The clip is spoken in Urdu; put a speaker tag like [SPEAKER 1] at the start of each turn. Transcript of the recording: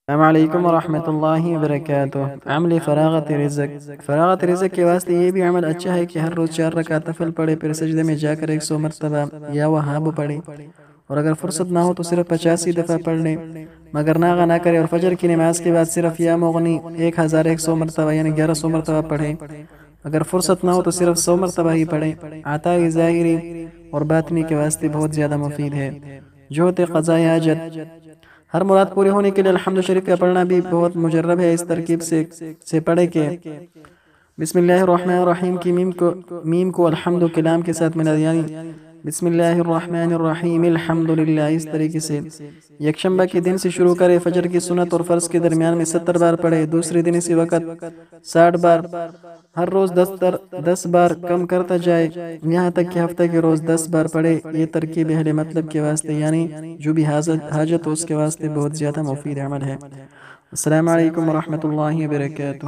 [SPEAKER 1] السلام علیکم ورحمۃ اللہ وبرکاتہ۔ عمل فراغت رزق، فراغت رزق کے واسطے یہ بھی عمل اچھا ہے کہ ہر روز 4 رکعت نفل پڑھے، پھر سجدے میں جا کر 100 مرتبہ یا وہاب پڑھے، اور اگر فرصت نہ ہو تو صرف 85 دفعہ پڑھ لیں، مگر ناغہ نہ کرے اور فجر کی نماز کے بعد صرف یا مغنی 1100 مرتبہ یعنی 1100 مرتبہ پڑھیں، اگر فرصت نہ ہو تو صرف 100 مرتبہ ہی پڑھیں۔ عطا ظاہری اور باطنی کے واسطے بہت زیادہ مفید ہے۔ جوت قضاء حاجت، ہر مراد پوری ہونے کے لیے الحمد شریف کا پڑھنا بھی بہت مجرب ہے۔ اس ترکیب سے پڑھے کہ بسم اللہ الرحمن الرحیم کی میم کو الحمد کے لام کے ساتھ ملا، یعنی بسم اللہ الرحمن الرحیم الحمدللہ۔ اس طریقے سے یکشنبہ کے دن سے شروع کرے، فجر کی سنت اور فرض کے درمیان میں 70 بار پڑھے، دوسرے دن اسی وقت 60 بار، ہر روز 10 بار کم کرتا جائے، یہاں تک کہ ہفتہ کے روز 10 بار پڑھے۔ یہ ترکیب اہل مطلب کے واسطے یعنی جو بھی حاجت ہو اس کے واسطے بہت زیادہ مفید عمل ہے۔ السلام علیکم ورحمۃ اللہ وبرکاتہ۔